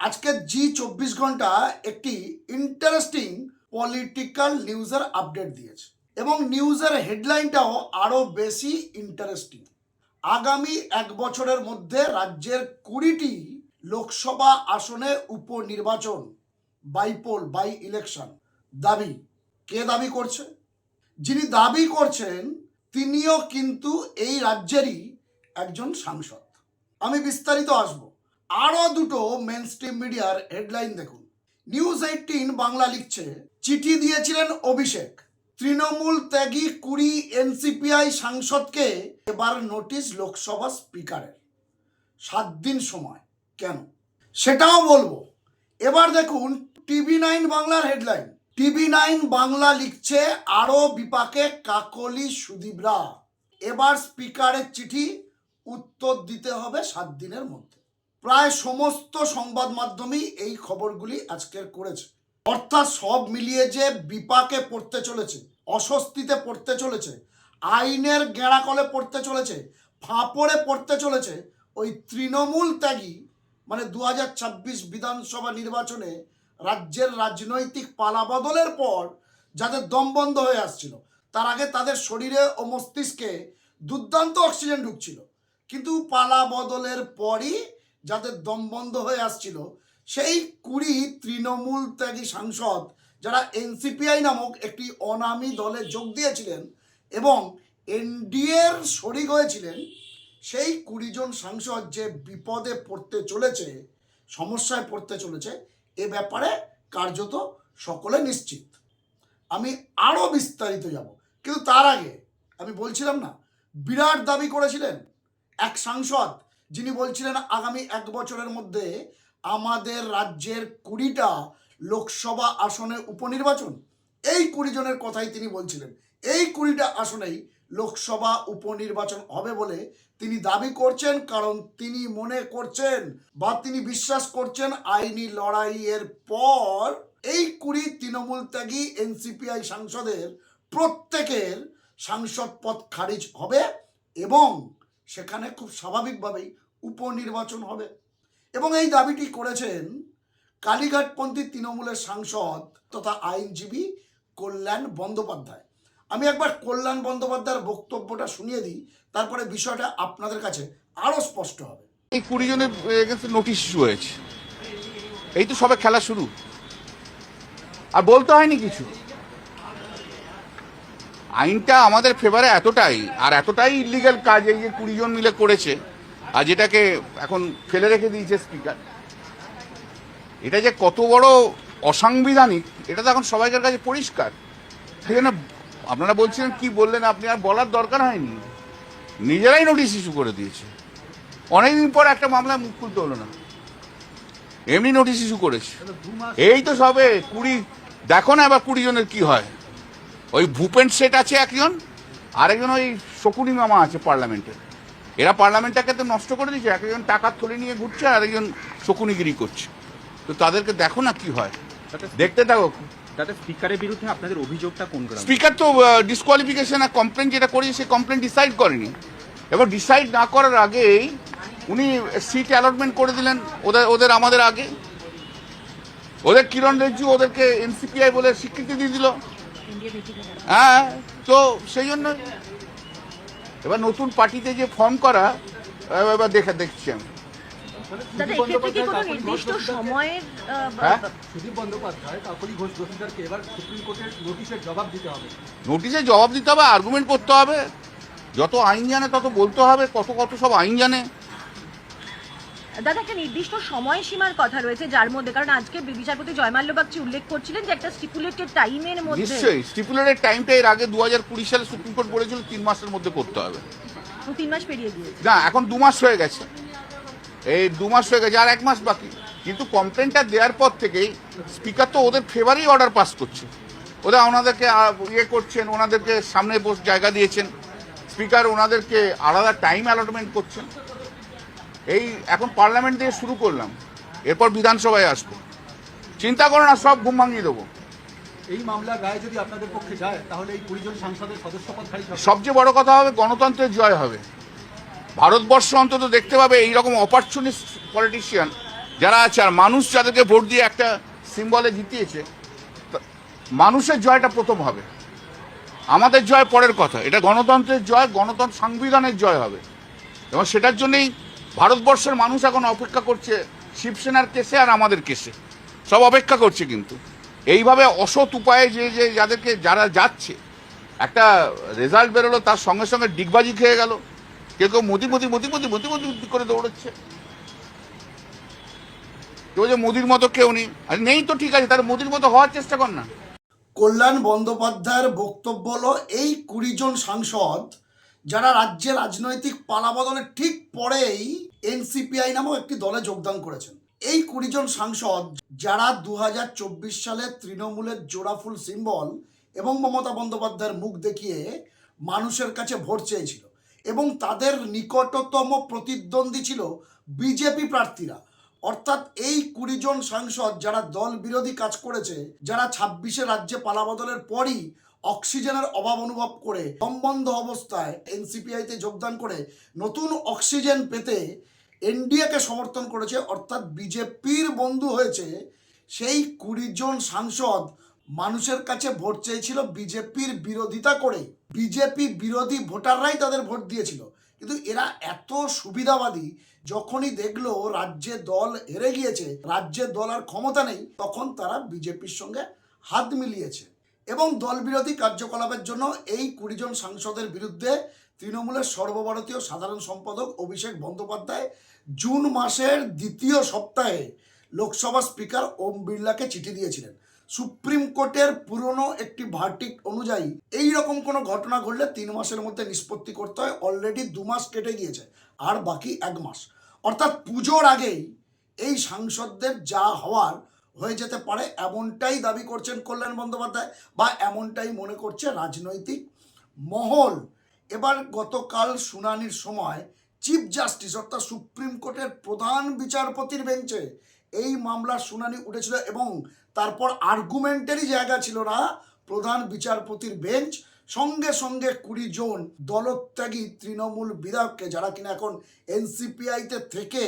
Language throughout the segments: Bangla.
আজকে জি 24 ঘন্টা একটি ইন্টারেস্টিং পলিটিক্যাল নিউজের আপডেট দিয়েছে এবং নিউজের হেডলাইনটাও আরো বেশি ইন্টারেস্টিং। আগামী এক বছরের মধ্যে রাজ্যের 20টি লোকসভা আসনে উপনির্বাচন বাইপোল বাই ইলেকশন দাবি। কে দাবি করছে? যিনি দাবি করছেন তিনিও কিন্তু এই রাজ্যেরই একজন সাংসদ। আমি বিস্তারিত আসবো। আরও দুটো মেন স্ট্রিম মিডিয়ার হেডলাইন দেখুন। নিউজ 18 বাংলা লিখছে, চিঠি দিয়েছিলেন অভিষেক, তৃণমূল ত্যাগী 20 এনসিপিআই সাংসদকে এবার নোটিশ লোকসভা স্পিকারের, 7 দিন সময়। কেন সেটাও বলবো। এবার দেখুন TV9 বাংলার হেডলাইন। TV9 বাংলা লিখছে, আরও বিপাকে কাকলি সুদীপরা, এবার স্পিকারের চিঠি উত্তর দিতে হবে 7 দিনের মধ্যে। প্রায় সমস্ত সংবাদ মাধ্যমেই এই খবরগুলি আজকের করেছে। অর্থাৎ সব মিলিয়ে যে বিপাকে পড়তে চলেছে, অস্বস্তিতে পড়তে চলেছে, আইনের গেঁড়াকলে পড়তে চলেছে, ফাঁপড়ে পড়তে চলেছে ওই তৃণমূল ত্যাগী, মানে 2026 বিধানসভা নির্বাচনে রাজ্যের রাজনৈতিক পালাবদলের পর যাদের দম বন্ধ হয়ে আসছিল, তার আগে তাদের শরীরে ও মস্তিষ্কে দুর্দান্ত অক্সিজেন ঢুকছিল, কিন্তু পালা বদলের পরই যাদের দম বন্ধ হয়ে আসছিল সেই 20 তৃণমূল ত্যাগী সাংসদ যারা এনসিপিআই নামক একটি অনামী দলে যোগ দিয়েছিলেন এবং এনডিএর শরিক হয়েছিলেন, সেই 20 জন সাংসদ যে বিপদে পড়তে চলেছে, সমস্যায় পড়তে চলেছে, এ ব্যাপারে কার্যত সকলে নিশ্চিত। আমি আরও বিস্তারিত যাব, কিন্তু তার আগে আমি বলছিলাম না, বিরাট দাবি করেছিলেন এক সাংসদ, যিনি বলছিলেন আগামী এক বছরের মধ্যে আমাদের রাজ্যের 20টা লোকসভা আসনে উপনির্বাচন। এই 20 জনের কথাই তিনি বলছিলেন, এই 20টা আসনেই লোকসভা উপনির্বাচন হবে বলে তিনি দাবি করছেন, কারণ তিনি মনে করছেন বা তিনি বিশ্বাস করছেন আইনি লড়াইয়ের পর এই 20 তৃণমূল ত্যাগী এনসিপিআই সাংসদের প্রত্যেকের সাংসদ পদ খারিজ হবে এবং সেখানে খুব স্বাভাবিকভাবেই উপনির্বাচন হবে। এবং এই দাবিটি করেছেন কালীঘাটপন্থী তৃণমূলের সাংসদ তথা আইনজীবী কল্যাণ বন্দ্যোপাধ্যায়। আমি একবার কল্যাণ বন্দ্যোপাধ্যায়ের বক্তব্যটা শুনিয়ে দিই, তারপরে বিষয়টা আপনাদের কাছে আরও স্পষ্ট হবে। এই 20 জনের নোটিশ ইস্যু হয়েছে, এই তো সবে খেলা শুরু, আর বলতে হয়নি কিছু। আইনটা আমাদের ফেভারে এতটাই, আর এতটাই ইলিগাল কাজ এই যে 20 জন মিলে করেছে, আর যেটাকে এখন ফেলে রেখে দিয়েছে স্পিকার, এটা যে কত বড় অসাংবিধানিক এটা তো এখন সবাইকার কাছে পরিষ্কার। সেই জন্য আপনারা বলছিলেন কি বললেন, আপনি আর বলার দরকার হয়নি, নিজেরাই নোটিশ ইস্যু করে দিয়েছে। অনেকদিন পর একটা মামলায় মুখ খুলতে হলো না, এমনি নোটিশ ইস্যু করেছে। এই তো সবে 20, দেখো না এবার 20 জনের কি হয়। ওই ভূপেন শেঠ আছে একজন, আরেকজন ওই শকুনি মামা আছে পার্লামেন্টে। এরা পার্লামেন্টটাকে তো নষ্ট করে দিচ্ছে, একজন টাকার থলি নিয়ে ঘুরছে আর একজন শকুনিগিরি করছে। তো তাদেরকে দেখো না কি হয়, দেখতে থাকো। তাতে স্পিকারের বিরুদ্ধে আপনাদের অভিযোগটা কোন গ্রামে? স্পিকার তো ডিসকোয়ালিফিকেশন আর কমপ্লেন যেটা করেছে সেই কমপ্লেন ডিসাইড করেনি। এবার ডিসাইড না করার আগেই উনি সিট অ্যালটমেন্ট করে দিলেন ওদের আমাদের আগে। ওদের কিরণ রিজিজু ওদেরকে এনসিপিআই বলে স্বীকৃতি দিয়ে দিল। হ্যাঁ, তো সেই জন্য এবার নতুন পার্টিতে যে ফর্ম করা, এবার দেখছি আমি। নোটিশের জবাব দিতে হবে, আর্গুমেন্ট করতে হবে, যত আইন জানে তত বলতে হবে, কত সব আইন জানে। দাদা, একটা নির্দিষ্ট সময়সীমার কথা রয়েছে যার মধ্যে, কারণ আজকে বিচারপতি জয়মাল্য বাগচি উল্লেখ করছিলেন যে একটা স্টিপুলেটেড টাইমের মধ্যে। নিশ্চয়ই স্টিপুলেটেড টাইমটা এর আগে 2020 সালে সুপ্রিম কোর্ট বলেছিল 3 মাসের মধ্যে করতে হবে। 3 মাস পেরিয়ে গিয়েছে, না এখন 2 মাস হয়ে গেছে। এই 2 মাস হয়ে গেছে, আর 1 মাস বাকি। কিন্তু কমপ্লেনটা দেওয়ার পর থেকেই স্পিকার তো ওদের ফেভারেই অর্ডার পাস করছে। ওরা ওনাদেরকে ইয়ে করছেন, ওনাদেরকে সামনে বসে জায়গা দিয়েছেন, স্পিকার ওনাদেরকে আলাদা টাইম অ্যালটমেন্ট করছেন। এই এখন পার্লামেন্ট দিয়ে শুরু করলাম, এরপর বিধানসভায় আসবো, চিন্তা করো না, সব ঘুম ভাঙিয়ে দেবো। এই মামলার রায় যদি আপনাদের পক্ষে যায় তাহলে এই 20 জন সাংসদের সদস্যপদ খারিজ হবে। সবচেয়ে বড় কথা হবে গণতন্ত্রের জয় হবে। ভারতবর্ষ অন্তত দেখতে পাবে এইরকম অপরচুনিস্ট পলিটিশিয়ান যারা আছে, আর মানুষ যাদেরকে ভোট দিয়ে একটা সিম্বলে জিতিয়েছে, মানুষের জয়টা প্রথম হবে, আমাদের জয় পরের কথা। এটা গণতন্ত্রের জয়, গণতন্ত্র সংবিধানের জয় হবে, এবং সেটার জন্যই ভারতবর্ষের মানুষ এখন অপেক্ষা করছে শিবসেনার কেসে আর আমাদের কেসে, সব অপেক্ষা করছে। কিন্তু এইভাবে অসৎ উপায়ে যে যাদেরকে যারা যাচ্ছে, একটা রেজাল্ট বেরোলো, তার সঙ্গে সঙ্গে ডিগবাজি খেয়ে গেল, কেউ কেউ মোদি করে দৌড়চ্ছে, কেউ যে মোদির মতো কেউ নেই, আর নেই তো ঠিক আছে, তার মোদির মতো হওয়ার চেষ্টা কর না। কল্যাণ বন্দ্যোপাধ্যায়ের বক্তব্য হলো এই 20 জন সাংসদ যারা রাজ্যের রাজনৈতিক পালাবদলের ঠিক পরেই এনসিপিআই নামক একটি দলে যোগদান করেছেন। এই 20 জন সাংসদ যারা 2024 সালে তৃণমূলের জোড়াফুল সিম্বল এবং মমতা বন্দ্যোপাধ্যায়ের মুখ দেখিয়ে মানুষের কাছে ভোট চেয়েছিল, এবং তাদের নিকটতম প্রতিদ্বন্দ্বী ছিল বিজেপি প্রার্থীরা। অর্থাৎ এই 20 জন সাংসদ যারা দল বিরোধী কাজ করেছে, যারা 26-এ রাজ্যে পালাবদলের পরই অক্সিজেনের অভাব অনুভব করে দমবন্ধ অবস্থায় এনসিপিআইতে যোগদান করে নতুন অক্সিজেন পেতে এনডিএকে সমর্থন করেছে, অর্থাৎ বিজেপির বন্ধু হয়েছে, সেই 20 জন সাংসদ মানুষের কাছে ভোট চেয়েছিল বিজেপির বিরোধিতা করে। বিজেপি বিরোধী ভোটাররাই তাদের ভোট দিয়েছিল। কিন্তু এরা এত সুবিধাবাদী, যখনই দেখলো রাজ্যে দল হেরে গিয়েছে, রাজ্যে দল আর ক্ষমতা নেই, তখন তারা বিজেপির সঙ্গে হাত মিলিয়েছে এবং দল বিরোধী কার্যকলাপের জন্য এই 20 জন সাংসদের বিরুদ্ধে তৃণমূলের সর্বভারতীয় সাধারণ সম্পাদক অভিষেক বন্দ্যোপাধ্যায় জুন মাসের দ্বিতীয় সপ্তাহে লোকসভা স্পিকার ওম বিড়লাকে চিঠি দিয়েছিলেন। সুপ্রিম কোর্টের পুরনো একটি ভার্ডিক্ট অনুযায়ী এই রকম কোনো ঘটনা ঘটলে 3 মাসের মধ্যে নিষ্পত্তি করতে হয়। অলরেডি 2 মাস কেটে গিয়েছে, আর বাকি 1 মাস, অর্থাৎ পুজোর আগেই এই সাংসদদের যা হওয়ার হয়ে যেতে পারে, এমনটাই দাবি করছেন কল্যাণ বন্দ্যোপাধ্যায়, বা এমনটাই মনে করছে রাজনৈতিক মহল। এবার গতকাল শুনানির সময় চিফ জাস্টিস অর্থাৎ সুপ্রিম কোর্টের প্রধান বিচারপতির বেঞ্চে এই মামলার শুনানি উঠেছিল, এবং তারপর আর্গুমেন্টেরই জায়গা ছিল না। প্রধান বিচারপতির বেঞ্চ সঙ্গে সঙ্গে 20 জন দলত্যাগী তৃণমূল বিধায়ককে, যারা কিনা এখন এনসিপিআইতে থেকে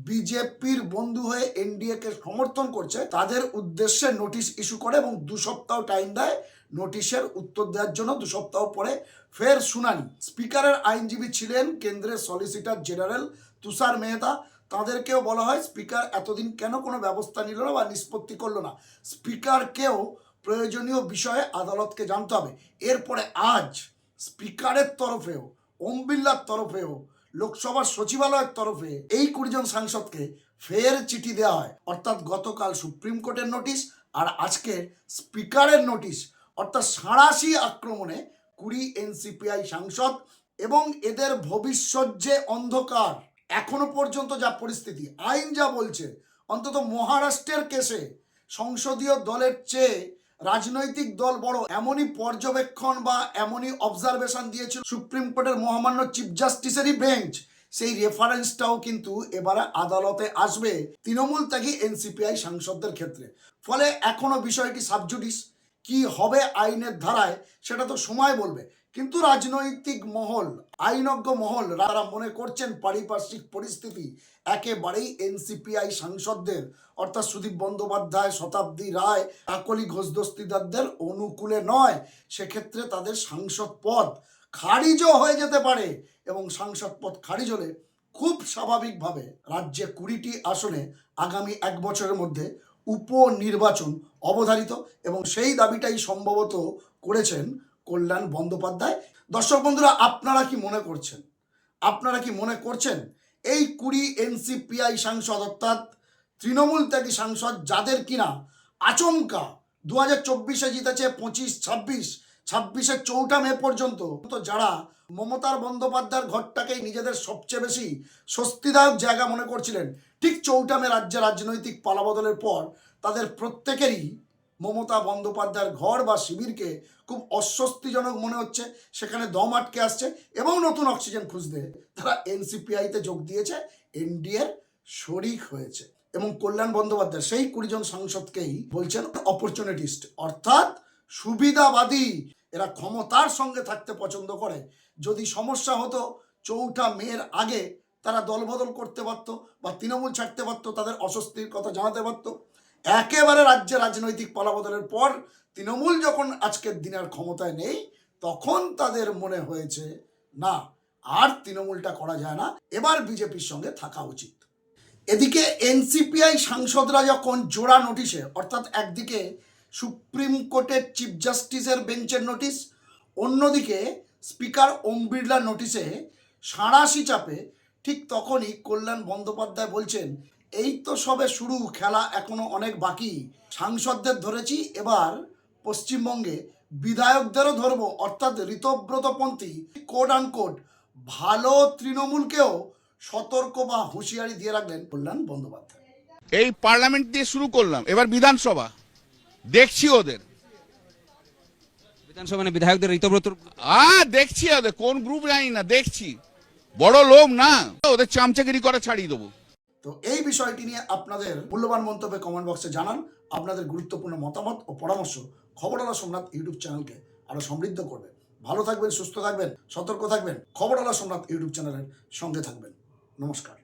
বিজেপির বন্ধু হয়ে এনডিএকে সমর্থন করছে, তাদের উদ্দেশ্যে নোটিশ ইস্যু করে এবং 2 সপ্তাহ টাইম দেয় নোটিশের উত্তর দেওয়ার জন্য। 2 সপ্তাহ পরে ফের শুনানি। স্পিকারের আইনজীবী ছিলেন কেন্দ্রের সলিসিটর জেনারেল তুষার মেহতা। তাদেরকেও বলা হয় স্পিকার এতদিন কেন কোনো ব্যবস্থা নিল না বা নিষ্পত্তি করলো না, স্পিকারকেও প্রয়োজনীয় বিষয়ে আদালতকে জানতে হবে। এরপরে আজ স্পিকারের তরফেও, ওম বিড়লার তরফেও, লোকসভার সচিবালয়ের তরফে এই 20 জন সাংসদকে ফের চিঠি দেওয়া হয়। অর্থাৎ গতকাল সুপ্রিম কোর্টের নোটিশ আর আজকের স্পিকারের নোটিশ, অর্থাৎ সাঁড়াশি আক্রমণে 20 এনসিপিআই সাংসদ এবং এদের ভবিষ্যৎ যে অন্ধকার। এখনো পর্যন্ত যা পরিস্থিতি, আইন যা বলছে, অন্তত মহারাষ্ট্রের কেসে সংসদীয় দলের চেয়ে রাজনৈতিক দল বড়, এমনই পর্যবেক্ষণ বা এমনই অবজারভেশন দিয়েছিল সুপ্রিম কোর্টের মহামান্য চিফ জাস্টিসেরই বেঞ্চ। সেই রেফারেন্সটাও কিন্তু এবারে আদালতে আসবে তৃণমূল ত্যাগী এনসিপিআই সাংসদদের ক্ষেত্রে। ফলে এখনো বিষয়টি সাবজুডিস, কি হবে আইনের ধারায় সেটা তো সময় বলবে। কিন্তু রাজনৈতিক মহল, আইনজ্ঞ মহল, তারা মনে করছেন পারিপার্শ্বিক পরিস্থিতি একেবারেই এনসিপিআই সাংসদদের অর্থাৎ সুদীপ বন্দ্যোপাধ্যায়, শতাব্দী রায়, কাকলি ঘোষ দস্তিদারদের অনুকূলে নয়। সেক্ষেত্রে তাদের সাংসদ পদ খারিজও হয়ে যেতে পারে, এবং সাংসদ পদ খারিজ হলে খুব স্বাভাবিকভাবে রাজ্যে 20টি আসনে আগামী 1 বছরের মধ্যে উপনির্বাচন অবধারিত, এবং সেই দাবিটাই সম্ভবত করেছেন কল্যাণ বন্দ্যোপাধ্যায়। দর্শক বন্ধুরা, আপনারা কি মনে করছেন? আপনারা কি মনে করছেন এই 20 এনসিপিআই সাংসদ অর্থাৎ তৃণমূল ত্যাগী সাংসদ, যাদের কিনা আচমকা 2024-এ জিতেছে 25, 26-এর 4 মে পর্যন্ত, তো যারা মমতার বন্দ্যোপাধ্যায়ের ঘরটাকেই নিজেদের সবচেয়ে বেশি স্বস্তিদায়ক জায়গা মনে করছিলেন, ঠিক 4 মে রাজ্যে রাজনৈতিক পালাবদলের পর তাদের প্রত্যেকেরই মমতা বন্দ্যোপাধ্যায়ের ঘর বা শিবিরকে খুব অস্বস্তিজনক মনে হচ্ছে, সেখানে দম আটকে আসছে, এবং নতুন অক্সিজেন খুঁজতে তারা এনসিপিআইতে যোগ দিয়েছে, এনডিএর শরিক হয়েছে। এবং কল্যাণ বন্দ্যোপাধ্যায় সেই 20 জন সাংসদকেই বলছেন অপরচুনিটিস্ট, অর্থাৎ সুবিধাবাদী। এরা ক্ষমতার সঙ্গে থাকতে পছন্দ করে। যদি সমস্যা হতো 4 মের আগে, তারা দলবদল করতে পারতো বা তৃণমূল ছাড়তে পারতো, তাদের অস্বস্তির কথা জানাতে পারতো। একেবারে রাজ্যে রাজনৈতিক পালাবদলের পর তৃণমূল যখন আজকের দিনের ক্ষমতায় নেই, তখন তাদের মনে হয়েছে না, আর তৃণমূলটা করা যায় না, এবার বিজেপির সঙ্গে থাকা উচিত। এদিকে এনসিপিআই সাংসদরা যখন জোড়া নোটিশে, অর্থাৎ একদিকে সুপ্রিম কোর্টের চিফ জাস্টিসের বেঞ্চের নোটিশ, অন্যদিকে স্পিকার ওম বিড়লার নোটিশে সাঁড়াশি চাপে, ঠিক তখনই কল্যাণ বন্দ্যোপাধ্যায় বলছেন, এই তো সবে শুরু, খেলা এখনো অনেক বাকি। সাংসদদের ধরেছি, এবার পশ্চিমবঙ্গে বিধায়কদেরও ধরবো, অর্থাৎ ঋতব্রতপন্থী কোড আনকোড ভালো তৃণমূলকেও সতর্ক বা হুঁশিয়ারি দিয়ে রাখলেন কল্যাণ বন্দ্যোপাধ্যায়। এই পার্লামেন্ট দিয়ে শুরু করলাম, এবার বিধানসভা দেখছি ওদের। বিধানসভা মানে বিধায়কদের ঋতব্রত দেখছি ওদের কোন গ্রুপ জানি না, দেখছি বড় লোক না, ওদের চামচাগিরি করে ছাড়িয়ে দেবো। তো এই বিষয়টি নিয়ে আপনাদের মূল্যবান মন্তব্যে কমেন্ট বক্সে জানান। আপনাদের গুরুত্বপূর্ণ মতামত ও পরামর্শ খবরওয়ালা সোমনাথ ইউটিউব চ্যানেলকে আরো সমৃদ্ধ করবে। ভালো থাকবেন, সুস্থ থাকবেন, সতর্ক থাকবেন। খবরওয়ালা সোমনাথ ইউটিউব চ্যানেলের সঙ্গে থাকবেন। নমস্কার।